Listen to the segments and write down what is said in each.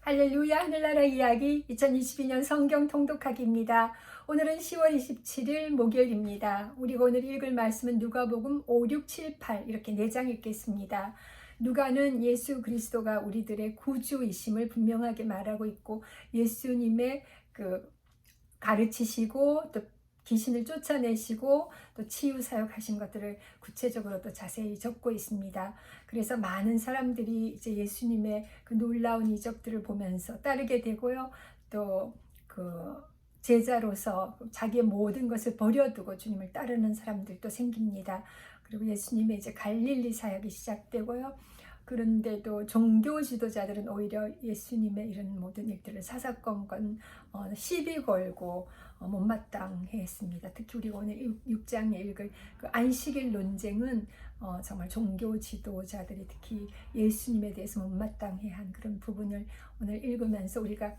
할렐루야 하늘나라 이야기 2022년 성경 통독하기입니다. 오늘은 10월 27일 목요일입니다. 우리가 오늘 읽을 말씀은 누가복음 5, 6, 7, 8 이렇게 4장 읽겠습니다. 누가는 예수 그리스도가 우리들의 구주이심을 분명하게 말하고 있고 예수님의 가르치시고 또 귀신을 쫓아내시고 또 치유 사역하신 것들을 구체적으로 또 자세히 적고 있습니다. 그래서 많은 사람들이 이제 예수님의 그 놀라운 이적들을 보면서 따르게 되고요. 또 제자로서 자기의 모든 것을 버려두고 주님을 따르는 사람들도 생깁니다. 그리고 예수님의 이제 갈릴리 사역이 시작되고요. 그런데도 종교 지도자들은 오히려 예수님의 이런 모든 일들을 사사건건 시비 걸고 못마땅해 했습니다. 특히 우리가 오늘 6장에 읽을 그 안식일 논쟁은 정말 종교 지도자들이 특히 예수님에 대해서 못마땅해 한 그런 부분을 오늘 읽으면서 우리가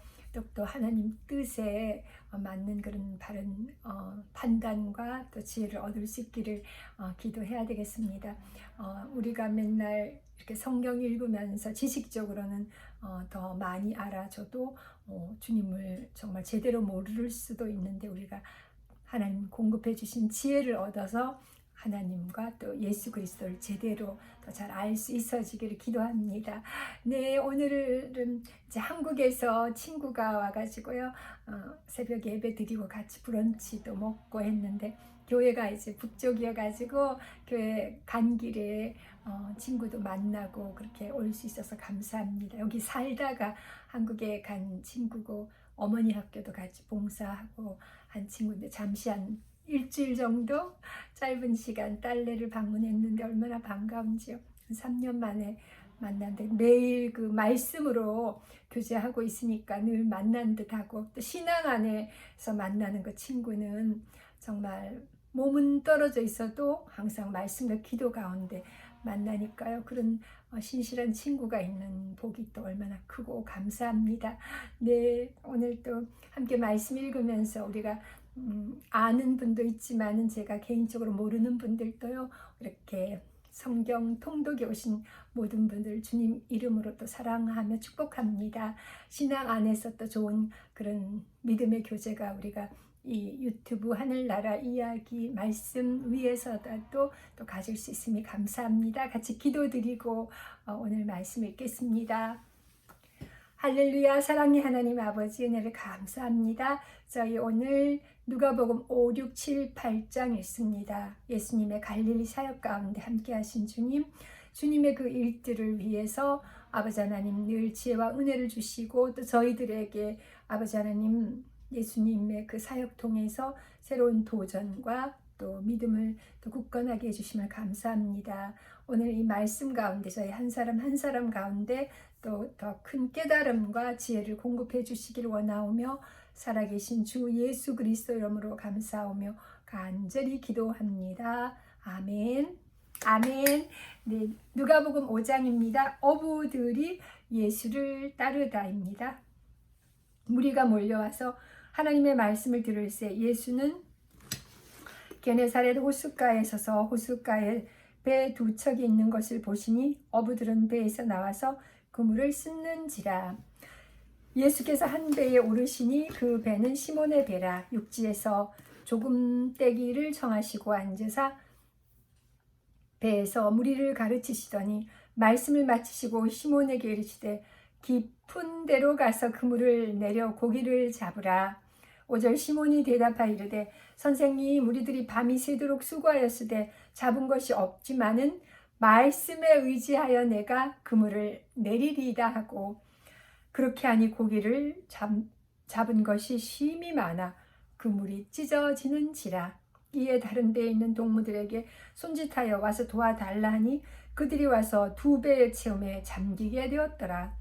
또 하나님 뜻에 맞는 그런 바른 판단과 또 지혜를 얻을 수 있기를 기도해야 되겠습니다. 우리가 맨날 이렇게 성경 읽으면서 지식적으로는 더 많이 알아줘도 주님을 정말 제대로 모를 수도 있는데 우리가 하나님 공급해 주신 지혜를 얻어서 하나님과 또 예수 그리스도를 제대로 더 잘 알 수 있어지기를 기도합니다. 네, 오늘은 이제 한국에서 친구가 와가지고요. 새벽에 예배 드리고 같이 브런치도 먹고 했는데 교회가 이제 북쪽이어가지고 교회 간 길에 친구도 만나고 그렇게 올 수 있어서 감사합니다. 여기 살다가 한국에 간 친구고 어머니 학교도 같이 봉사하고 한 친구인데 잠시 한 일주일 정도 짧은 시간 딸네를 방문했는데 얼마나 반가운지요. 3년 만에 만났는데 매일 그 말씀으로 교제하고 있으니까 늘 만난 듯하고 또 신앙 안에서 만나는 그 친구는 정말 몸은 떨어져 있어도 항상 말씀과 기도 가운데 만나니까요. 그런 신실한 친구가 있는 복이 또 얼마나 크고 감사합니다. 네, 오늘 또 함께 말씀 읽으면서 우리가 아는 분도 있지만은 제가 개인적으로 모르는 분들도요. 이렇게 성경 통독에 오신 모든 분들 주님 이름으로 또 사랑하며 축복합니다. 신앙 안에서 또 좋은 그런 믿음의 교제가 우리가 이 유튜브 하늘나라 이야기 말씀 위에서도 또 가질 수 있음이 감사합니다. 같이 기도드리고 오늘 말씀 읽겠습니다. 할렐루야. 사랑의 하나님 아버지 은혜를 감사합니다. 저희 오늘 누가복음 5, 6, 7, 8장 읽습니다. 예수님의 갈릴리 사역 가운데 함께 하신 주님, 주님의 그 일들을 위해서 아버지 하나님 늘 지혜와 은혜를 주시고 또 저희들에게 아버지 하나님 예수님의 그 사역 통해서 새로운 도전과 또 믿음을 또 굳건하게 해주심을 감사합니다. 오늘 이 말씀 가운데 저희 한 사람 한 사람 가운데 또 더 큰 깨달음과 지혜를 공급해 주시길 원하오며 살아계신 주 예수 그리스도 이름으로 감사하며 간절히 기도합니다. 아멘. 아멘. 네, 누가복음 5장입니다. 어부들이 예수를 따르다입니다. 무리가 몰려와서 하나님의 말씀을 들을새 예수는 게네사렛 호숫가에 서서 호숫가에 배 2척이 있는 것을 보시니 어부들은 배에서 나와서 그물을 씁는지라. 예수께서 한 배에 오르시니 그 배는 시몬의 배라. 육지에서 조금 떼기를 정하시고 앉으사 배에서 무리를 가르치시더니 말씀을 마치시고 시몬에게 이르시되 깊은 데로 가서 그물을 내려 고기를 잡으라. 5절 시몬이 대답하여 이르되 선생님 우리들이 밤이 새도록 수고하였으되 잡은 것이 없지만은 말씀에 의지하여 내가 그물을 내리리이다 하고 그렇게 하니 고기를 잡은 것이 심히 많아 그물이 찢어지는지라. 이에 다른 데에 있는 동무들에게 손짓하여 와서 도와달라 하니 그들이 와서 2배의 체험에 잠기게 되었더라.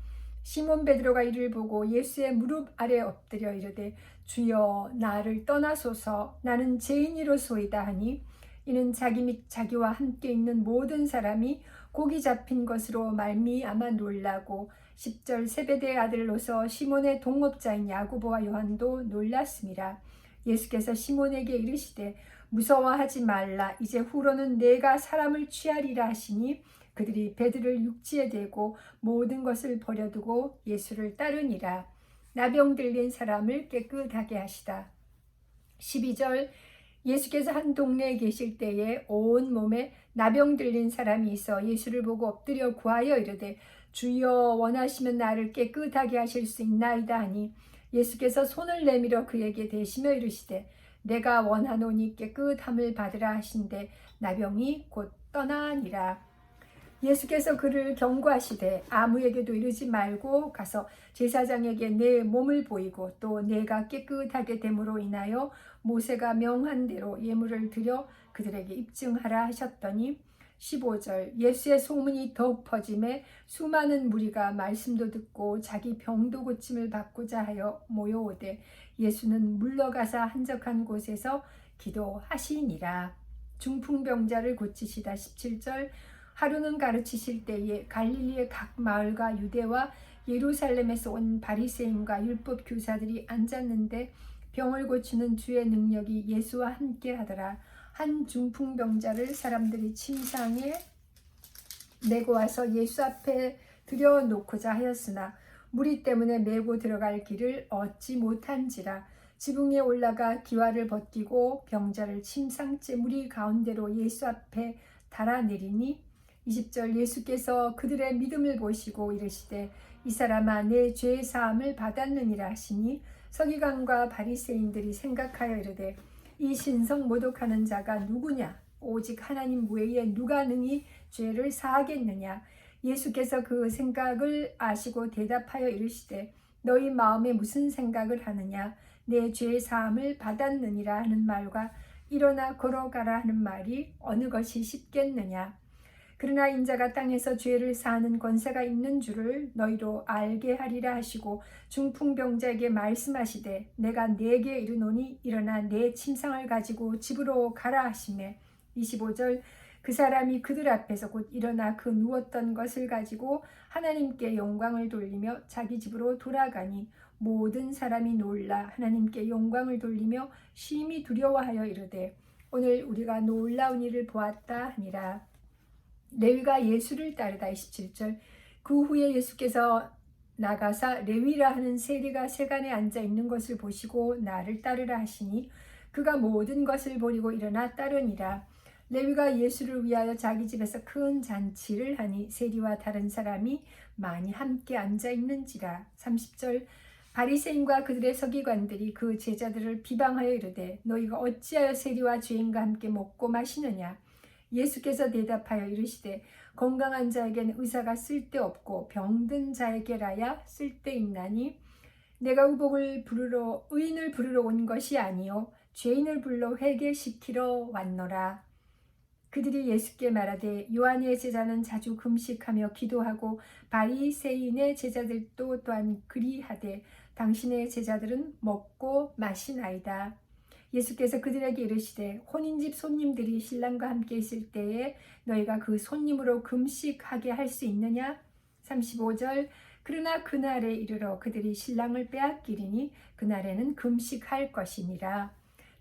시몬 베드로가 이를 보고 예수의 무릎 아래 엎드려 이르되 주여 나를 떠나소서 나는 죄인이로소이다 하니 이는 자기 및 자기와 함께 있는 모든 사람이 고기 잡힌 것으로 말미암아 놀라고 10절 세베대의 아들로서 시몬의 동업자인 야고보와 요한도 놀랐습니다. 예수께서 시몬에게 이르시되 무서워하지 말라 이제 후로는 내가 사람을 취하리라 하시니 그들이 배들을 육지에 대고 모든 것을 버려두고 예수를 따르니라. 나병 들린 사람을 깨끗하게 하시다. 12절 예수께서 한 동네에 계실 때에 온 몸에 나병 들린 사람이 있어 예수를 보고 엎드려 구하여 이르되 주여 원하시면 나를 깨끗하게 하실 수 있나이다 하니 예수께서 손을 내밀어 그에게 대시며 이르시되 내가 원하노니 깨끗함을 받으라 하신대 나병이 곧 떠나니라. 예수께서 그를 경고하시되 아무에게도 이르지 말고 가서 제사장에게 내 몸을 보이고 또 내가 깨끗하게 됨으로 인하여 모세가 명한 대로 예물을 드려 그들에게 입증하라 하셨더니 15절 예수의 소문이 더욱 퍼짐에 수많은 무리가 말씀도 듣고 자기 병도 고침을 받고자 하여 모여오되 예수는 물러가사 한적한 곳에서 기도하시니라. 중풍병자를 고치시다. 17절 하루는 가르치실 때에 갈릴리의 각 마을과 유대와 예루살렘에서 온 바리새인과 율법 교사들이 앉았는데 병을 고치는 주의 능력이 예수와 함께 하더라. 한 중풍병자를 사람들이 침상에 메고 와서 예수 앞에 들여놓고자 하였으나 무리 때문에 메고 들어갈 길을 얻지 못한지라. 지붕 위에 올라가 기와를 벗기고 병자를 침상째 무리 가운데로 예수 앞에 달아내리니 20절 예수께서 그들의 믿음을 보시고 이르시되 이 사람아 내 죄 사함을 받았느니라 하시니 서기관과 바리새인들이 생각하여 이르되 이 신성 모독하는 자가 누구냐 오직 하나님 외에 누가 능히 죄를 사하겠느냐. 예수께서 그 생각을 아시고 대답하여 이르시되 너희 마음에 무슨 생각을 하느냐 내 죄 사함을 받았느니라 하는 말과 일어나 걸어가라 하는 말이 어느 것이 쉽겠느냐. 그러나 인자가 땅에서 죄를 사하는 권세가 있는 줄을 너희로 알게 하리라 하시고 중풍병자에게 말씀하시되 내가 네게 이르노니 일어나 내 침상을 가지고 집으로 가라 하시매 25절 그 사람이 그들 앞에서 곧 일어나 그 누웠던 것을 가지고 하나님께 영광을 돌리며 자기 집으로 돌아가니 모든 사람이 놀라 하나님께 영광을 돌리며 심히 두려워하여 이르되 오늘 우리가 놀라운 일을 보았다 하니라. 레위가 예수를 따르다. 27절 그 후에 예수께서 나가사 레위라 하는 세리가 세간에 앉아 있는 것을 보시고 나를 따르라 하시니 그가 모든 것을 버리고 일어나 따르니라. 레위가 예수를 위하여 자기 집에서 큰 잔치를 하니 세리와 다른 사람이 많이 함께 앉아 있는지라. 30절 바리새인과 그들의 서기관들이 그 제자들을 비방하여 이르되 너희가 어찌하여 세리와 죄인과 함께 먹고 마시느냐. 예수께서 대답하여 이르시되 건강한 자에게는 의사가 쓸데없고 병든 자에게라야 쓸데있나니 내가 의인을 부르러 온 것이 아니요 죄인을 불러 회개시키러 왔노라. 그들이 예수께 말하되 요한의 제자는 자주 금식하며 기도하고 바리새인의 제자들도 또한 그리하되 당신의 제자들은 먹고 마시나이다. 예수께서 그들에게 이르시되 혼인집 손님들이 신랑과 함께 있을 때에 너희가 그 손님으로 금식하게 할 수 있느냐? 35절 그러나 그날에 이르러 그들이 신랑을 빼앗기리니 그날에는 금식할 것이니라.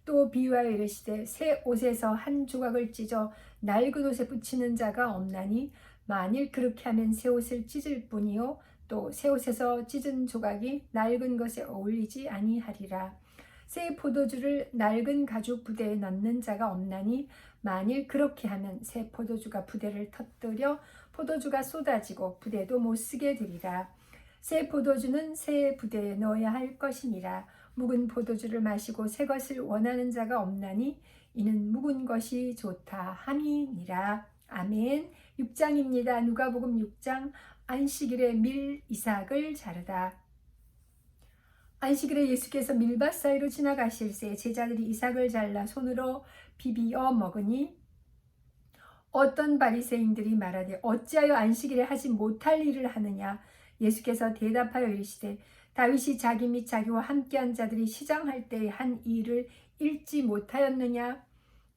또 비유하여 이르시되 새 옷에서 한 조각을 찢어 낡은 옷에 붙이는 자가 없나니 만일 그렇게 하면 새 옷을 찢을 뿐이요 또 새 옷에서 찢은 조각이 낡은 것에 어울리지 아니하리라. 새 포도주를 낡은 가죽 부대에 넣는 자가 없나니 만일 그렇게 하면 새 포도주가 부대를 터뜨려 포도주가 쏟아지고 부대도 못 쓰게 되리라. 새 포도주는 새 부대에 넣어야 할 것이니라. 묵은 포도주를 마시고 새 것을 원하는 자가 없나니 이는 묵은 것이 좋다 함이니라. 아멘. 6장입니다. 누가복음 6장 안식일에 밀 이삭을 자르다. 안식일에 예수께서 밀밭 사이로 지나가실새 제자들이 이삭을 잘라 손으로 비비어 먹으니 어떤 바리새인들이 말하되 어찌하여 안식일에 하지 못할 일을 하느냐. 예수께서 대답하여 이르시되 다윗이 자기 및 자기와 함께한 자들이 시장할 때에 한 일을 읽지 못하였느냐.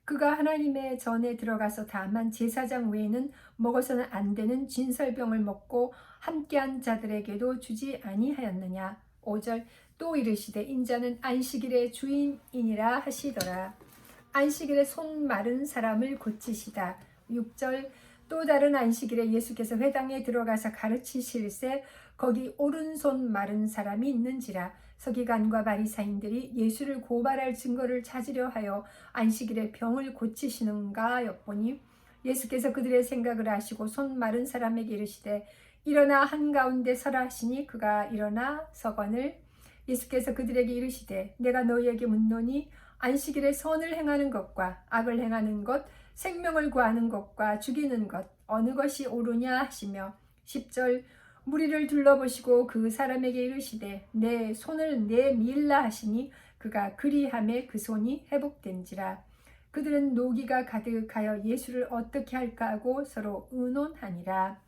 그가 하나님의 전에 들어가서 다만 제사장 외에는 먹어서는 안 되는 진설병을 먹고 함께한 자들에게도 주지 아니하였느냐. 5절 또 이르시되 인자는 안식일의 주인이니라 하시더라. 안식일에 손 마른 사람을 고치시다. 6절 또 다른 안식일에 예수께서 회당에 들어가서 가르치실새 거기 오른손 마른 사람이 있는지라. 서기관과 바리사인들이 예수를 고발할 증거를 찾으려 하여 안식일에 병을 고치시는가 엿보니 예수께서 그들의 생각을 아시고 손 마른 사람에게 이르시되 일어나 한가운데 서라 하시니 그가 일어나 서거늘. 예수께서 그들에게 이르시되 내가 너희에게 묻노니 안식일에 선을 행하는 것과 악을 행하는 것, 생명을 구하는 것과 죽이는 것 어느 것이 옳으냐 하시며 10절 무리를 둘러보시고 그 사람에게 이르시되 내 손을 내밀라 하시니 그가 그리하매 그 손이 회복된지라. 그들은 노기가 가득하여 예수를 어떻게 할까 하고 서로 의논하니라.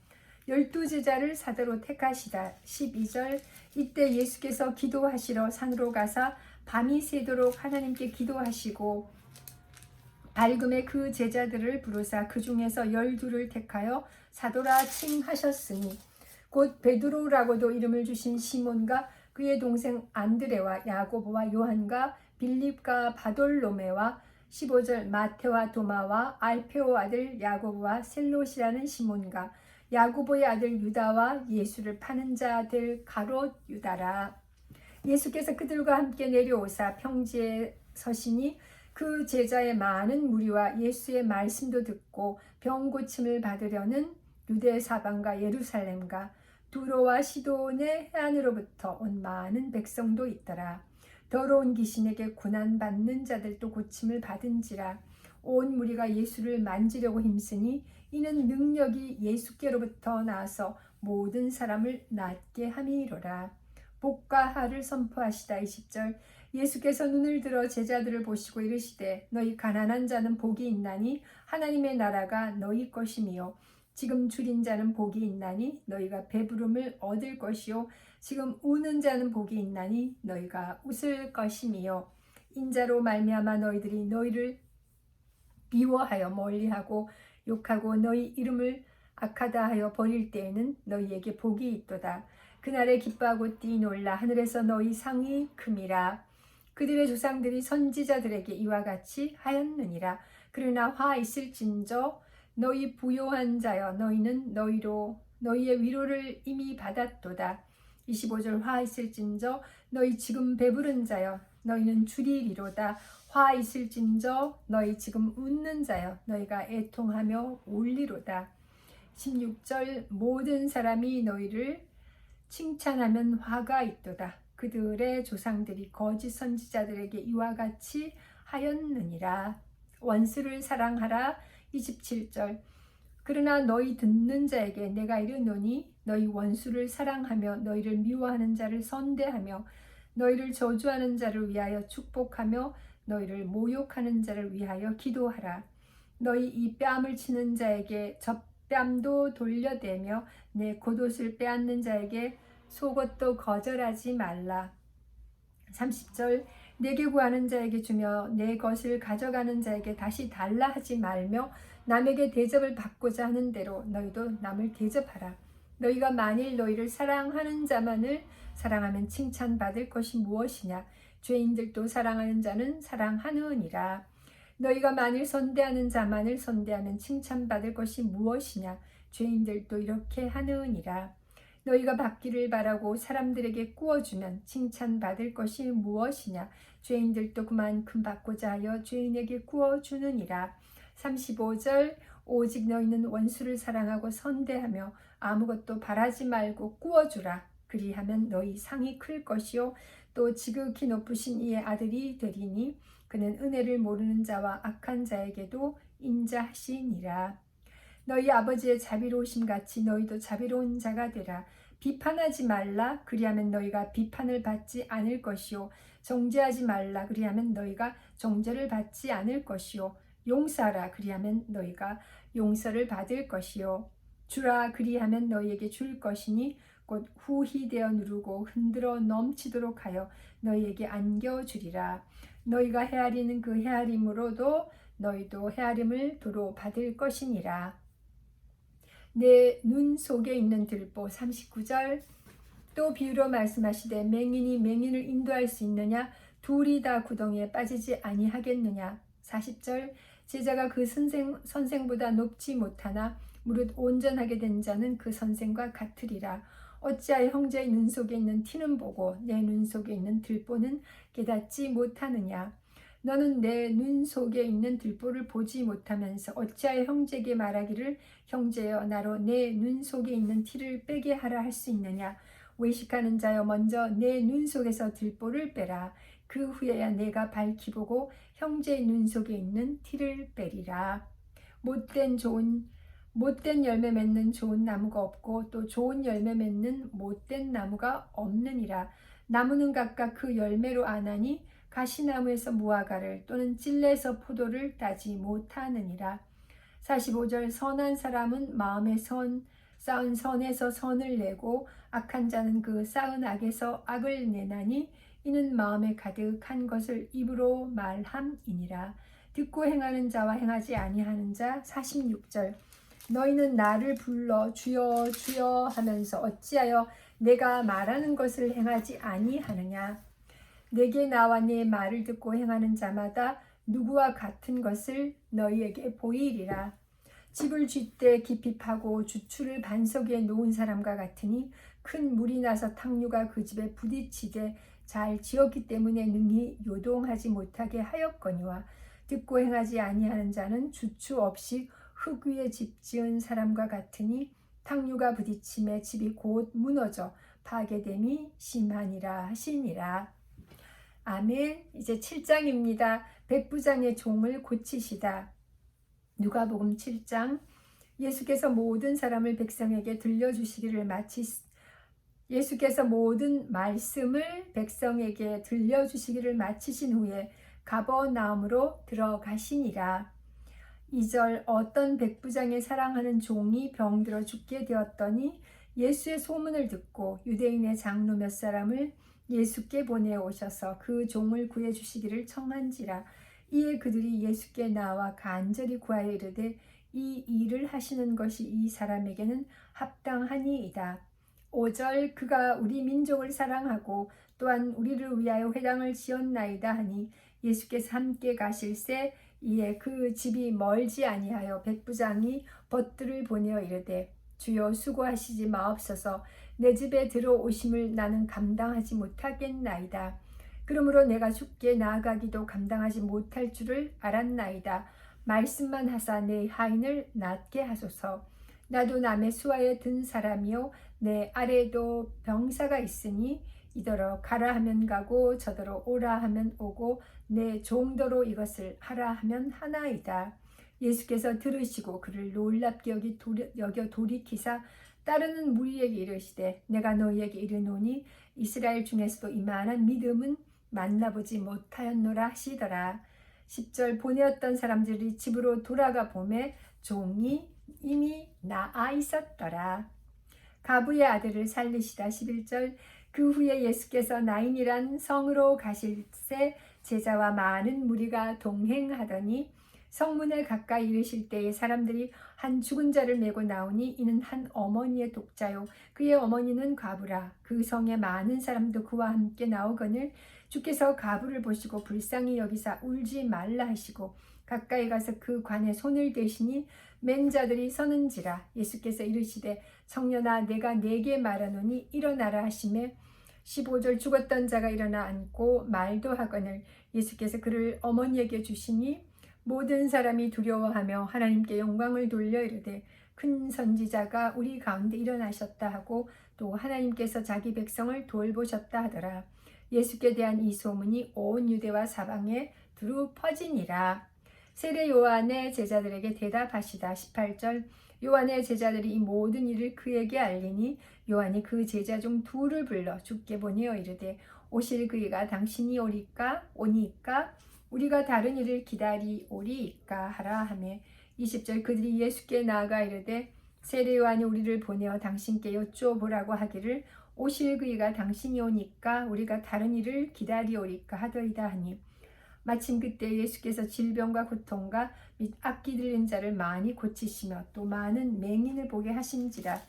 12제자를 사도로 택하시다. 12절 이때 예수께서 기도하시러 산으로 가사 밤이 새도록 하나님께 기도하시고 밝음에 그 제자들을 부르사 그 중에서 12를 택하여 사도라 칭하셨으니 곧 베드로라고도 이름을 주신 시몬과 그의 동생 안드레와 야고보와 요한과 빌립과 바돌로메와 15절 마테와 도마와 알페오 아들 야고보와 셀롯이라는 시몬과 야고보의 아들 유다와 예수를 파는 자들 가롯 유다라. 예수께서 그들과 함께 내려오사 평지에 서시니 그 제자의 많은 무리와 예수의 말씀도 듣고 병 고침을 받으려는 유대 사방과 예루살렘과 두로와 시돈의 해안으로부터 온 많은 백성도 있더라. 더러운 귀신에게 고난받는 자들도 고침을 받은지라. 온 무리가 예수를 만지려고 힘쓰니 이는 능력이 예수께로부터 나와서 모든 사람을 낫게 함이로라. 복과 하를 선포하시다. 20절 예수께서 눈을 들어 제자들을 보시고 이르시되 너희 가난한 자는 복이 있나니 하나님의 나라가 너희 것이미요. 지금 줄인 자는 복이 있나니 너희가 배부름을 얻을 것이요. 지금 우는 자는 복이 있나니 너희가 웃을 것이미요. 인자로 말미암아 너희들이 너희를 미워하여 멀리하고 욕하고 너희 이름을 악하다 하여 버릴 때에는 너희에게 복이 있도다. 그날에 기뻐하고 뛰놀라 하늘에서 너희 상이 큼이라. 그들의 조상들이 선지자들에게 이와 같이 하였느니라. 그러나 화 있을진저 너희 부요한 자여 너희는 너희의 위로를 이미 받았도다. 25절 화 있을진저 너희 지금 배부른 자여 너희는 줄이리로다. 화 있을진저 너희 지금 웃는 자여 너희가 애통하며 울리로다. 16절 모든 사람이 너희를 칭찬하면 화가 있도다. 그들의 조상들이 거짓 선지자들에게 이와 같이 하였느니라. 원수를 사랑하라. 27절 그러나 너희 듣는 자에게 내가 이르노니 너희 원수를 사랑하며 너희를 미워하는 자를 선대하며 너희를 저주하는 자를 위하여 축복하며 너희를 모욕하는 자를 위하여 기도하라. 너희 이 뺨을 치는 자에게 젖뺨도 돌려대며 내 겉옷을 빼앗는 자에게 속옷도 거절하지 말라. 30절 내게 구하는 자에게 주며 내 것을 가져가는 자에게 다시 달라 하지 말며 남에게 대접을 받고자 하는 대로 너희도 남을 대접하라. 너희가 만일 너희를 사랑하는 자만을 사랑하면 칭찬받을 것이 무엇이냐. 죄인들도 사랑하는 자는 사랑하느니라. 너희가 만일 선대하는 자만을 선대하면 칭찬받을 것이 무엇이냐. 죄인들도 이렇게 하느니라. 너희가 받기를 바라고 사람들에게 꾸어주면 칭찬받을 것이 무엇이냐. 죄인들도 그만큼 받고자 하여 죄인에게 꾸어주느니라. 35절 오직 너희는 원수를 사랑하고 선대하며 아무것도 바라지 말고 꾸어주라. 그리하면 너희 상이 클 것이요 또 지극히 높으신 이의 아들이 되리니 그는 은혜를 모르는 자와 악한 자에게도 인자하시니라. 너희 아버지의 자비로우심 같이 너희도 자비로운 자가 되라. 비판하지 말라. 그리하면 너희가 비판을 받지 않을 것이요 정죄하지 말라. 그리하면 너희가 정죄를 받지 않을 것이요 용서하라. 그리하면 너희가 용서를 받을 것이요 주라. 그리하면 너희에게 줄 것이니 곧 후히 되어 누르고 흔들어 넘치도록 하여 너희에게 안겨주리라. 너희가 헤아리는 그 헤아림으로도 너희도 헤아림을 도로 받을 것이니라. 내 눈 속에 있는 들보. 39절 또 비유로 말씀하시되 맹인이 맹인을 인도할 수 있느냐. 둘이 다 구덩이에 빠지지 아니하겠느냐. 40절 제자가 그 선생보다 높지 못하나 무릇 온전하게 된 자는 그 선생과 같으리라. 어찌하여 형제의 눈 속에 있는 티는 보고 내 눈 속에 있는 들보는 깨닫지 못하느냐. 너는 내 눈 속에 있는 들보를 보지 못하면서 어찌하여 형제에게 말하기를 형제여 나로 내 눈 속에 있는 티를 빼게 하라 할 수 있느냐. 외식하는 자여 먼저 내 눈 속에서 들보를 빼라. 그 후에야 내가 밝히 보고 형제의 눈 속에 있는 티를 빼리라. 못된 열매 맺는 좋은 나무가 없고 또 좋은 열매 맺는 못된 나무가 없느니라. 나무는 각각 그 열매로 아나니 가시나무에서 무화과를 또는 찔레에서 포도를 따지 못하느니라. 45절 선한 사람은 마음에 쌓은 선에서 선을 내고 악한 자는 그 쌓은 악에서 악을 내나니 이는 마음에 가득한 것을 입으로 말함이니라. 듣고 행하는 자와 행하지 아니하는 자. 46절 너희는 나를 불러 주여 주여 하면서 어찌하여 내가 말하는 것을 행하지 아니하느냐. 내게 나와 내 말을 듣고 행하는 자마다 누구와 같은 것을 너희에게 보이리라. 집을 쥐때 깊이 파고 주추를 반석 위에 놓은 사람과 같으니 큰 물이 나서 탕류가 그 집에 부딪히되 잘 지었기 때문에 능히 요동하지 못하게 하였거니와 듣고 행하지 아니하는 자는 주추 없이 흙 위에 집 지은 사람과 같으니 탕류가 부딪힘에 집이 곧 무너져 파괴됨이 심하니라 하시니라. 아멘. 이제 7장입니다. 백부장의 종을 고치시다. 누가복음 7장 예수께서 모든 사람을 백성에게 들려주시기를 예수께서 모든 말씀을 백성에게 들려주시기를 마치신 후에 가버나움으로 들어가시니라. 2절 어떤 백부장의 사랑하는 종이 병들어 죽게 되었더니 예수의 소문을 듣고 유대인의 장로 몇 사람을 예수께 보내오셔서 그 종을 구해주시기를 청한지라. 이에 그들이 예수께 나와 간절히 구하여 이르되 이 일을 하시는 것이 이 사람에게는 합당하니이다. 5절 그가 우리 민족을 사랑하고 또한 우리를 위하여 회당을 지었나이다 하니 예수께서 함께 가실새 이에 그 집이 멀지 아니하여 백부장이 벗들을 보내어 이르되 주여 수고하시지 마옵소서. 내 집에 들어오심을 나는 감당하지 못하겠나이다. 그러므로 내가 주께 나아가기도 감당하지 못할 줄을 알았나이다. 말씀만 하사 내 하인을 낫게 하소서. 나도 남의 수하에 든 사람이요 내 아래에도 병사가 있으니 이더러 가라 하면 가고 저더러 오라 하면 오고 내 종도로 이것을 하라 하면 하나이다. 예수께서 들으시고 그를 놀랍게 여겨 돌이키사 따르는 무리에게 이르시되 내가 너희에게 이르노니 이스라엘 중에서도 이만한 믿음은 만나보지 못하였노라 하시더라. 10절 보내었던 사람들이 집으로 돌아가 보매 종이 이미 나아 있었더라. 가부의 아들을 살리시다. 11절 그 후에 예수께서 나인이란 성으로 가실새 제자와 많은 무리가 동행하더니 성문에 가까이 이르실 때에 사람들이 한 죽은 자를 메고 나오니 이는 한 어머니의 독자요 그의 어머니는 과부라. 그 성에 많은 사람도 그와 함께 나오거늘 주께서 과부를 보시고 불쌍히 여기사 울지 말라 하시고 가까이 가서 그 관에 손을 대시니 맨 자들이 서는지라. 예수께서 이르시되 청년아 내가 네게 말하노니 일어나라 하시매 15절 죽었던 자가 일어나 앉고 말도 하거늘 예수께서 그를 어머니에게 주시니 모든 사람이 두려워하며 하나님께 영광을 돌려 이르되 큰 선지자가 우리 가운데 일어나셨다 하고 또 하나님께서 자기 백성을 돌보셨다 하더라. 예수께 대한 이 소문이 온 유대와 사방에 두루 퍼지니라. 세례 요한의 제자들에게 대답하시다. 18절 요한의 제자들이 이 모든 일을 그에게 알리니 요한이 그 제자 중 둘을 불러 주께 보내어 이르되 오실 그이가 당신이 오니까 우리가 다른 일을 기다리오리이까 하라 하매 20절 그들이 예수께 나아가 이르되 세례 요한이 우리를 보내어 당신께 여쭈어보라고 하기를 오실 그이가 당신이 오니까 우리가 다른 일을 기다리오리까 하더이다 하니 마침 그때 예수께서 질병과 고통과 및 악기 들린 자를 많이 고치시며 또 많은 맹인을 보게 하신지라.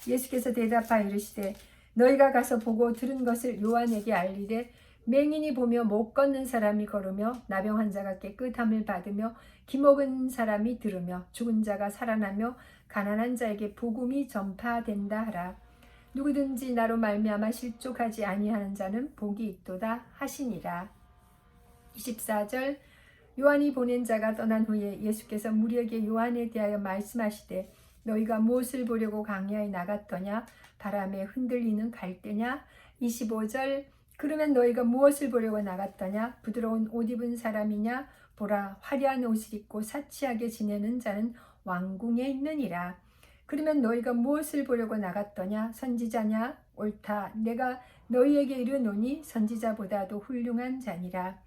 예수께서 대답하여 이르시되 너희가 가서 보고 들은 것을 요한에게 알리되 맹인이 보며 못 걷는 사람이 걸으며 나병 환자가 깨끗함을 받으며 기먹은 사람이 들으며 죽은 자가 살아나며 가난한 자에게 복음이 전파된다 하라. 누구든지 나로 말미암아 실족하지 아니하는 자는 복이 있도다 하시니라. 24절 요한이 보낸 자가 떠난 후에 예수께서 무리에게 요한에 대하여 말씀하시되 너희가 무엇을 보려고 광야에 나갔더냐? 바람에 흔들리는 갈대냐? 25절 그러면 너희가 무엇을 보려고 나갔더냐? 부드러운 옷 입은 사람이냐? 보라 화려한 옷을 입고 사치하게 지내는 자는 왕궁에 있느니라. 그러면 너희가 무엇을 보려고 나갔더냐? 선지자냐? 옳다. 내가 너희에게 이르노니 선지자보다도 훌륭한 자니라.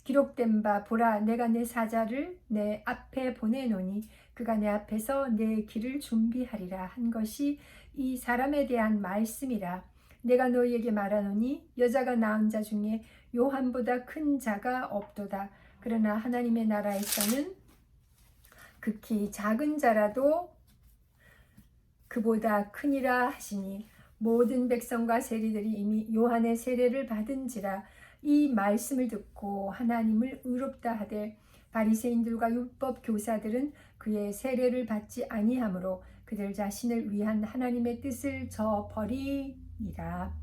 기록된 바 보라 내가 내 사자를 내 앞에 보내노니 그가 내 앞에서 내 길을 준비하리라 한 것이 이 사람에 대한 말씀이라. 내가 너희에게 말하노니 여자가 낳은 자 중에 요한보다 큰 자가 없도다. 그러나 하나님의 나라에서는 극히 작은 자라도 그보다 크니라 하시니 모든 백성과 세리들이 이미 요한의 세례를 받은지라. 이 말씀을 듣고 하나님을 의롭다 하되 바리새인들과 율법 교사들은 그의 세례를 받지 아니하므로 그들 자신을 위한 하나님의 뜻을 저버리니라.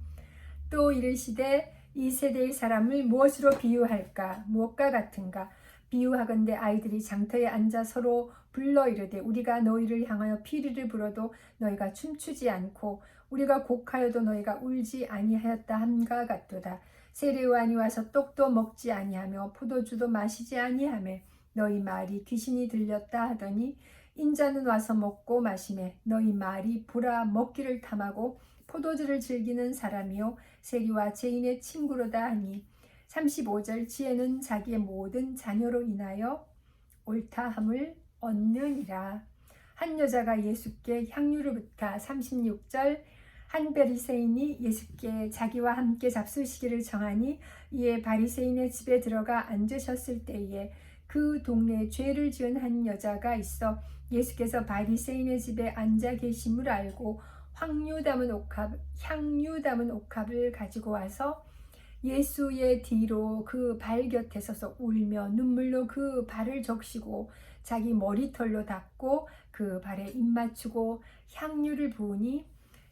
또 이르시되 이 세대의 사람을 무엇으로 비유할까? 무엇과 같은가? 비유하건대 아이들이 장터에 앉아 서로 불러 이르되 우리가 너희를 향하여 피리를 불어도 너희가 춤추지 않고 우리가 곡하여도 너희가 울지 아니하였다 함과 같도다. 세례요한이 와서 떡도 먹지 아니하며 포도주도 마시지 아니하며 너희 말이 귀신이 들렸다 하더니 인자는 와서 먹고 마시매 너희 말이 보라 먹기를 탐하고 포도주를 즐기는 사람이요 세리와 죄인의 친구로다 하니 35절 지혜는 자기의 모든 자녀로 인하여 옳다함을 얻느니라. 한 여자가 예수께 향유를 붓다. 36절 한 바리새인이 예수께 자기와 함께 잡수시기를 정하니 이에 바리새인의 집에 들어가 앉으셨을 때에 그 동네에 죄를 지은 한 여자가 있어 예수께서 바리새인의 집에 앉아 계심을 알고 향유 담은 옥합을 가지고 와서 예수의 뒤로 그 발 곁에 서서 울며 눈물로 그 발을 적시고 자기 머리털로 닦고 그 발에 입 맞추고 향유를 부으니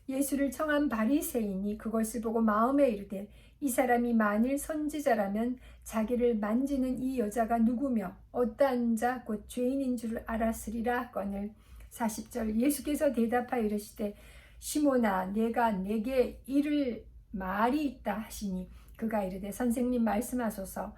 예수를 청한 바리새인이 그것을 보고 마음에 이르되 이 사람이 만일 선지자라면 자기를 만지는 이 여자가 누구며 어떠한 자 곧 죄인인 줄 알았으리라 하거늘. 40절 예수께서 대답하여 이르시되 시몬아 내가 내게 이를 말이 있다 하시니 그가 이르되 선생님 말씀하소서.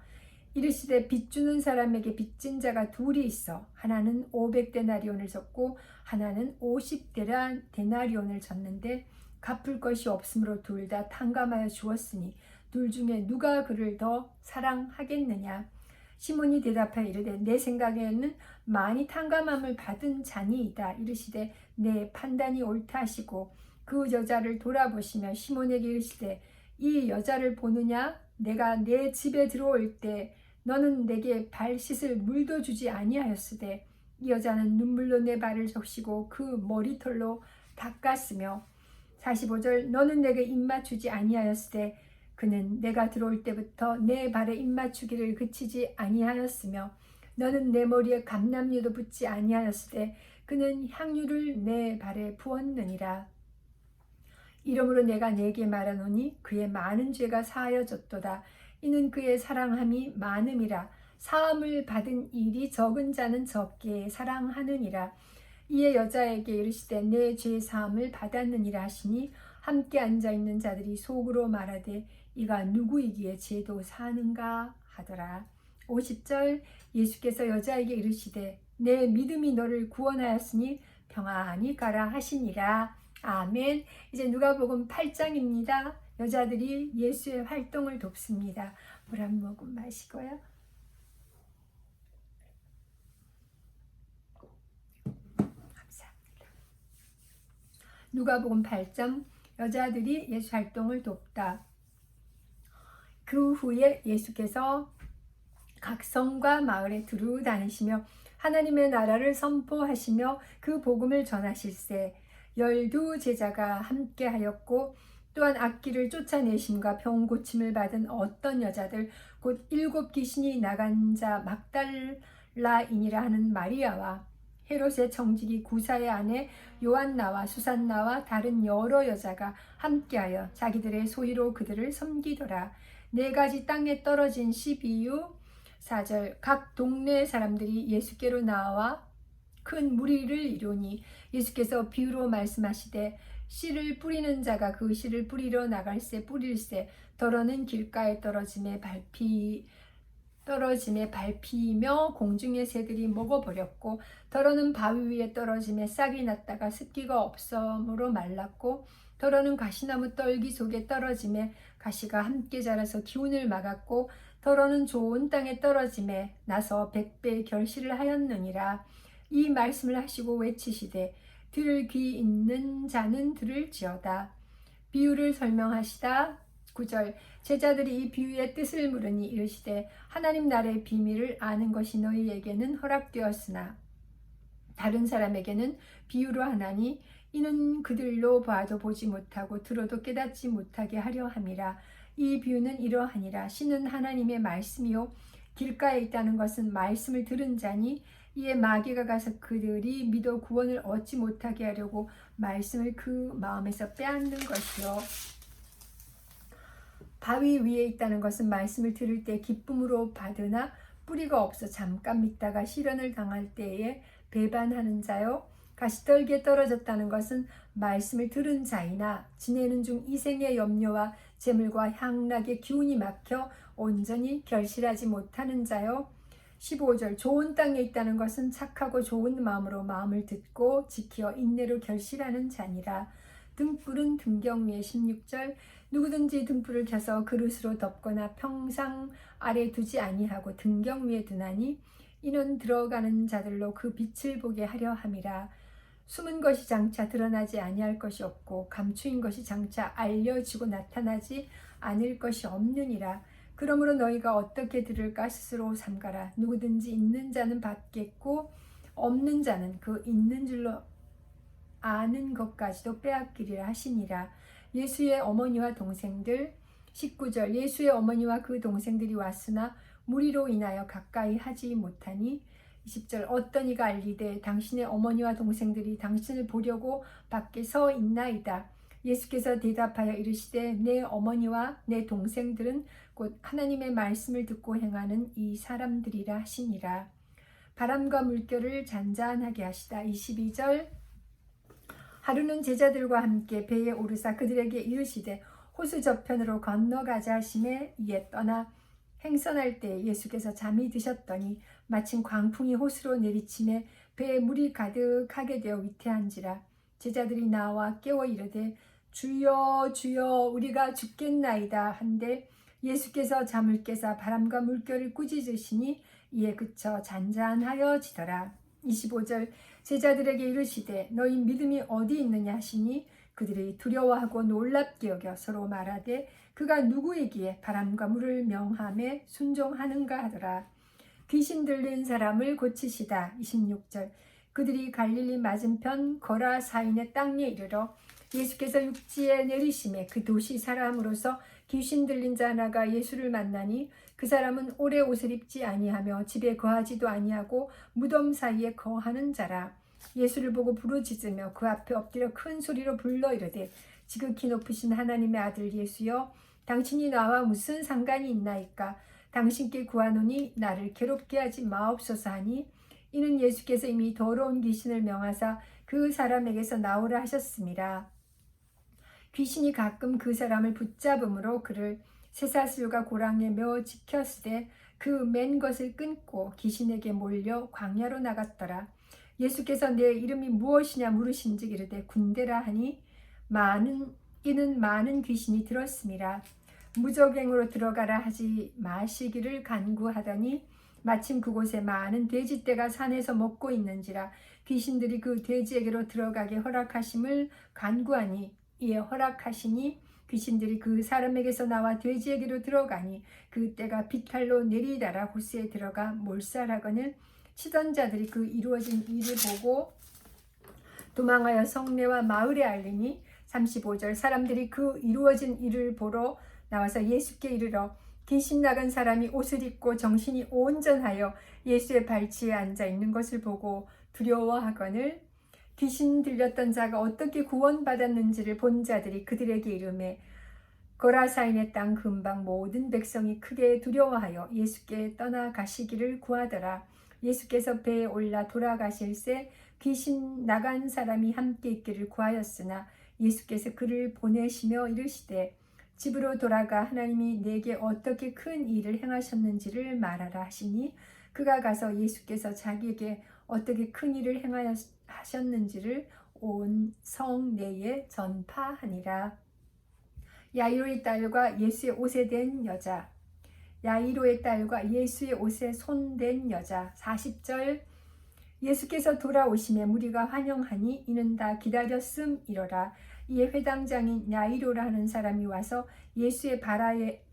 이르시되 빚주는 사람에게 빚진 자가 둘이 있어 하나는 500데나리온을 졌고 하나는 50데나리온을 졌는데 갚을 것이 없으므로 둘 다 탕감하여 주었으니 둘 중에 누가 그를 더 사랑하겠느냐. 시몬이 대답하여 이르되 내 생각에는 많이 탕감함을 받은 자니이다. 이르시되 내 판단이 옳다 하시고 그 여자를 돌아보시며 시몬에게 이르시되 이 여자를 보느냐? 내가 내 집에 들어올 때 너는 내게 발 씻을 물도 주지 아니하였으되 이 여자는 눈물로 내 발을 적시고 그 머리털로 닦았으며 45절 너는 내게 입맞추지 아니하였으되 그는 내가 들어올 때부터 내 발에 입맞추기를 그치지 아니하였으며 너는 내 머리에 감람류도 붓지 아니하였으되 그는 향유를 내 발에 부었느니라. 이러므로 내가 네게 말하노니 그의 많은 죄가 사하여졌도다. 이는 그의 사랑함이 많음이라. 사함을 받은 일이 적은 자는 적게 사랑하느니라. 이에 여자에게 이르시되 내 죄 사함을 받았느니라 하시니 함께 앉아있는 자들이 속으로 말하되 이가 누구이기에 죄도 사는가 하더라. 50절 예수께서 여자에게 이르시되 내 믿음이 너를 구원하였으니 평안히 가라 하시니라. 아멘. 이제 누가복음 8장입니다. 여자들이 예수의 활동을 돕습니다. 물 한 모금 마시고요. 감사합니다. 누가복음 8장 여자들이 예수 활동을 돕다. 그 후에 예수께서 각 성과 마을에 두루 다니시며 하나님의 나라를 선포하시며 그 복음을 전하실세 12 제자가 함께 하였고 또한 악기를 쫓아내심과 병 고침을 받은 어떤 여자들 곧 7 귀신이 나간 자 막달라인이라 하는 마리아와 헤롯의 청지기 구사의 아내 요한나와 수산나와 다른 여러 여자가 함께하여 자기들의 소유로 그들을 섬기더라. 4가지 땅에 떨어진 씨 비유. 4절 각 동네 사람들이 예수께로 나와 큰 무리를 이루니 예수께서 비유로 말씀하시되 씨를 뿌리는 자가 그 씨를 뿌리러 나갈새 뿌릴새 더러는 길가에 떨어짐에 밟히며 공중의 새들이 먹어버렸고 더러는 바위 위에 떨어짐에 싹이 났다가 습기가 없어므로 말랐고 더러는 가시나무 떨기 속에 떨어짐에 가시가 함께 자라서 기운을 막았고 더러는 좋은 땅에 떨어짐에 나서 100배 결실을 하였느니라. 이 말씀을 하시고 외치시되 들을 귀 있는 자는 들을지어다. 비유를 설명하시다. 9절 제자들이 이 비유의 뜻을 물으니 이르시되 하나님 나라의 비밀을 아는 것이 너희에게는 허락되었으나 다른 사람에게는 비유로 하나니 이는 그들로 봐도 보지 못하고 들어도 깨닫지 못하게 하려 함이라. 이 비유는 이러하니라. 씨는 하나님의 말씀이요 길가에 있다는 것은 말씀을 들은 자니 이에 마귀가 가서 그들이 믿어 구원을 얻지 못하게 하려고 말씀을 그 마음에서 빼앗는 것이요. 바위 위에 있다는 것은 말씀을 들을 때 기쁨으로 받으나 뿌리가 없어 잠깐 믿다가 시련을 당할 때에 배반하는 자요. 가시떨기에 떨어졌다는 것은 말씀을 들은 자이나 지내는 중 이생의 염려와 재물과 향락의 기운이 막혀 온전히 결실하지 못하는 자요. 15절 좋은 땅에 있다는 것은 착하고 좋은 마음으로 마음을 듣고 지켜 인내로 결실하는 자니라. 등불은 등경 위에 16절 누구든지 등불을 켜서 그릇으로 덮거나 평상 아래 두지 아니하고 등경 위에 두나니 이는 들어가는 자들로 그 빛을 보게 하려 함이라. 숨은 것이 장차 드러나지 아니할 것이 없고 감추인 것이 장차 알려지고 나타나지 않을 것이 없느니라. 그러므로 너희가 어떻게 들을까 스스로 삼가라. 누구든지 있는 자는 받겠고 없는 자는 그 있는 줄로 아는 것까지도 빼앗기리라 하시니라. 예수의 어머니와 동생들. 19절 예수의 어머니와 그 동생들이 왔으나 무리로 인하여 가까이 하지 못하니 20절 어떤 이가 알리되 당신의 어머니와 동생들이 당신을 보려고 밖에 서 있나이다. 예수께서 대답하여 이르시되 내 어머니와 내 동생들은 곧 하나님의 말씀을 듣고 행하는 이 사람들이라 하시니라. 바람과 물결을 잔잔하게 하시다. 22절 하루는 제자들과 함께 배에 오르사 그들에게 이르시되 호수 저편으로 건너가자 하시매 이에 떠나 행선할 때 예수께서 잠이 드셨더니 마침 광풍이 호수로 내리침에 배에 물이 가득하게 되어 위태한지라. 제자들이 나와 깨워 이르되 주여 주여 우리가 죽겠나이다 한데 예수께서 잠을 깨사 바람과 물결을 꾸짖으시니 이에 그쳐 잔잔하여지더라. 25절 제자들에게 이르시되 너희 믿음이 어디 있느냐 하시니 그들이 두려워하고 놀랍게 여겨 서로 말하되 그가 누구이기에 바람과 물을 명함에 순종하는가 하더라. 귀신 들린 사람을 고치시다. 26절 그들이 갈릴리 맞은편 거라사인의 땅에 이르러 예수께서 육지에 내리심에 그 도시 사람으로서 귀신 들린 자 하나가 예수를 만나니 그 사람은 오래 옷을 입지 아니하며 집에 거하지도 아니하고 무덤 사이에 거하는 자라. 예수를 보고 부르짖으며 그 앞에 엎드려 큰 소리로 불러 이르되 지극히 높으신 하나님의 아들 예수여 당신이 나와 무슨 상관이 있나이까. 당신께 구하노니 나를 괴롭게 하지 마옵소서 하니 이는 예수께서 이미 더러운 귀신을 명하사 그 사람에게서 나오라 하셨습니다. 귀신이 가끔 그 사람을 붙잡음으로 그를 쇠사슬과 고랑에 메어 지켰으되 그 맨 것을 끊고 귀신에게 몰려 광야로 나갔더라. 예수께서 내 이름이 무엇이냐 물으신즉 이르되 군대라 하니 이는 많은 귀신이 들었습니다. 무적행으로 들어가라 하지 마시기를 간구하더니 마침 그곳에 많은 돼지떼가 산에서 먹고 있는지라 귀신들이 그 돼지에게로 들어가게 허락하심을 간구하니 이에 허락하시니 귀신들이 그 사람에게서 나와 돼지에게로 들어가니 그 떼가 비탈로 내리다라 호수에 들어가 몰살하거늘 치던 자들이 그 이루어진 일을 보고 도망하여 성내와 마을에 알리니 35절 사람들이 그 이루어진 일을 보러 나와서 예수께 이르러 귀신 나간 사람이 옷을 입고 정신이 온전하여 예수의 발치에 앉아 있는 것을 보고 두려워하거늘 귀신 들렸던 자가 어떻게 구원받았는지를 본 자들이 그들에게 이르매 거라사인의 땅 근방 모든 백성이 크게 두려워하여 예수께 떠나가시기를 구하더라. 예수께서 배에 올라 돌아가실새 귀신 나간 사람이 함께 있기를 구하였으나 예수께서 그를 보내시며 이르시되 집으로 돌아가 하나님이 내게 어떻게 큰 일을 행하셨는지를 말하라 하시니 그가 가서 예수께서 자기에게 어떻게 큰 일을 행하셨는지를 온 성 내에 전파하니라. 야이로의 딸과 예수의 옷에 댄 여자. 야이로의 딸과 예수의 옷에 손댄 여자. 40절 예수께서 돌아오심에 무리가 환영하니 이는 다 기다렸음이로라. 이에 회당장인 야이로라 하는 사람이 와서 예수의 발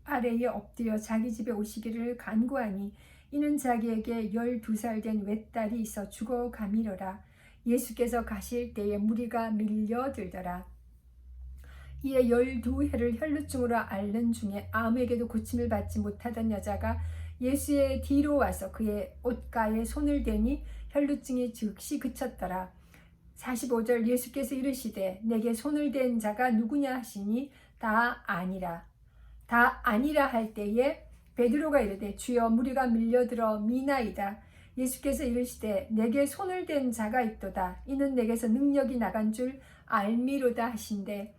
아래에 엎드려 자기 집에 오시기를 간구하니 이는 자기에게 12살 된 외딸이 있어 죽어가미로라. 예수께서 가실 때에 무리가 밀려들더라. 이에 12해를 혈루증으로 앓는 중에 아무에게도 고침을 받지 못하던 여자가 예수의 뒤로 와서 그의 옷가에 손을 대니 혈루증이 즉시 그쳤더라. 45절 예수께서 이르시되 내게 손을 댄 자가 누구냐 하시니 다 아니라 할 때에 베드로가 이르되 주여 무리가 밀려들어 미나이다. 예수께서 이르시되 내게 손을 댄 자가 있도다. 이는 내게서 능력이 나간 줄 알미로다 하신대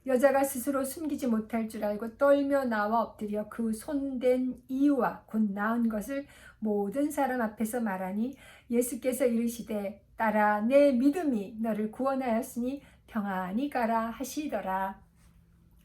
여자가 스스로 숨기지 못할 줄 알고 떨며 나와 엎드려 그 손댄 이유와 곧 나은 것을 모든 사람 앞에서 말하니 예수께서 이르시되 딸아 내 믿음이 너를 구원하였으니 평안히 가라 하시더라.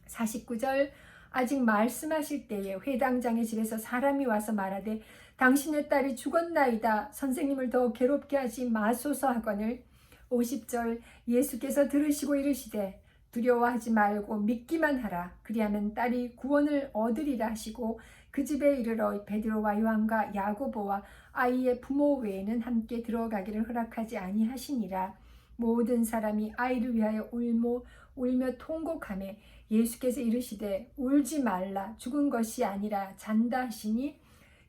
49절 아직 말씀하실 때에 회당장의 집에서 사람이 와서 말하되 당신의 딸이 죽었나이다. 선생님을 더 괴롭게 하지 마소서 하거늘 50절 예수께서 들으시고 이르시되 두려워하지 말고 믿기만 하라. 그리하면 딸이 구원을 얻으리라 하시고 그 집에 이르러 베드로와 요한과 야고보와 아이의 부모 외에는 함께 들어가기를 허락하지 아니하시니라. 모든 사람이 아이를 위하여 울며 통곡하매 예수께서 이르시되 울지 말라. 죽은 것이 아니라 잔다 하시니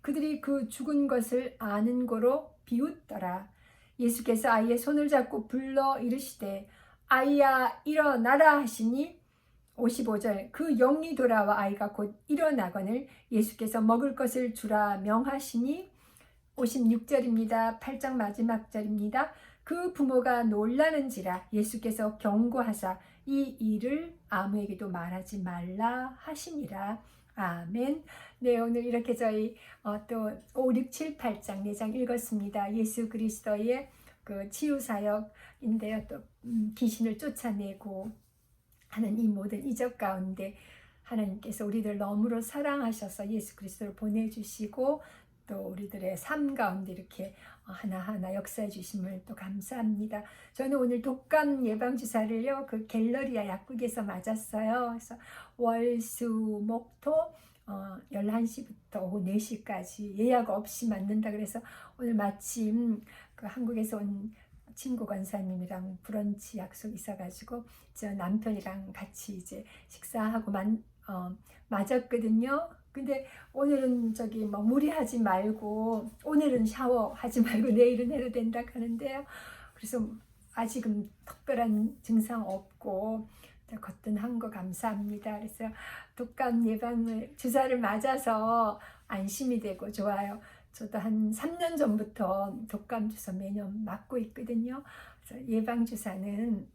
그들이 그 죽은 것을 아는 고로 비웃더라. 예수께서 아이의 손을 잡고 불러 이르시되 아이야 일어나라 하시니 55절 그 영이 돌아와 아이가 곧 일어나거늘 예수께서 먹을 것을 주라 명하시니 56절입니다. 8장 마지막 절입니다. 그 부모가 놀라는지라 예수께서 경고하사 이 일을 아무에게도 말하지 말라 하시니라. 아멘. 네, 오늘 이렇게 저희 또 5, 6, 7, 8장 4장 읽었습니다. 예수 그리스도의 그 치유사역인데요. 또 귀신을 쫓아내고 하는 이 모든 이적 가운데 하나님께서 우리들 너무로 사랑하셔서 예수 그리스도를 보내주시고 또 우리들의 삶 가운데 이렇게 하나하나 역사해 주심을 또 감사합니다. 저는 오늘 독감 예방주사를요 그 갤러리아 약국에서 맞았어요. 그래서 월, 수, 목, 토 11시부터 오후 4시까지 예약 없이 맞는다 그래서 오늘 마침 그 한국에서 온 친구 권사님이랑 브런치 약속 있어가지고 저 남편이랑 같이 이제 식사하고 맞았거든요. 근데 오늘은 무리하지 말고 오늘은 샤워하지 말고 내일은 해도 된다 하는데요. 그래서 아직은 특별한 증상 없고 거뜬한 거 감사합니다. 그래서 독감 예방을 주사를 맞아서 안심이 되고 좋아요. 저도 한 3년 전부터 독감 주사 매년 맞고 있거든요. 그래서 예방 주사는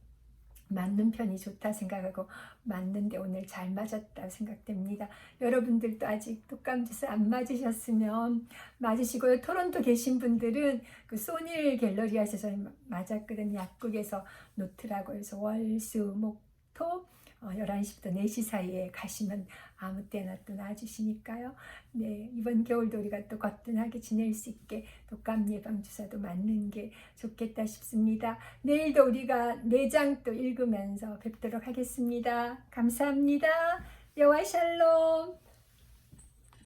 맞는 편이 좋다 생각하고 맞는데 오늘 잘 맞았다 생각됩니다. 여러분들도 아직 독감 주사 안 맞으셨으면 맞으시고요. 토론토 계신 분들은 그 소닐 갤러리아에서 저희 맞았거든요. 약국에서 놓더라고요. 그래서 월, 수, 목, 토 11시부터 4시 사이에 가시면 아무 때나 또 놔주시니까요. 네, 이번 겨울도 우리가 또 거뜬하게 지낼 수 있게 독감 예방 주사도 맞는 게 좋겠다 싶습니다. 내일도 우리가 4장 또 읽으면서 뵙도록 하겠습니다. 감사합니다. 여호와 샬롬.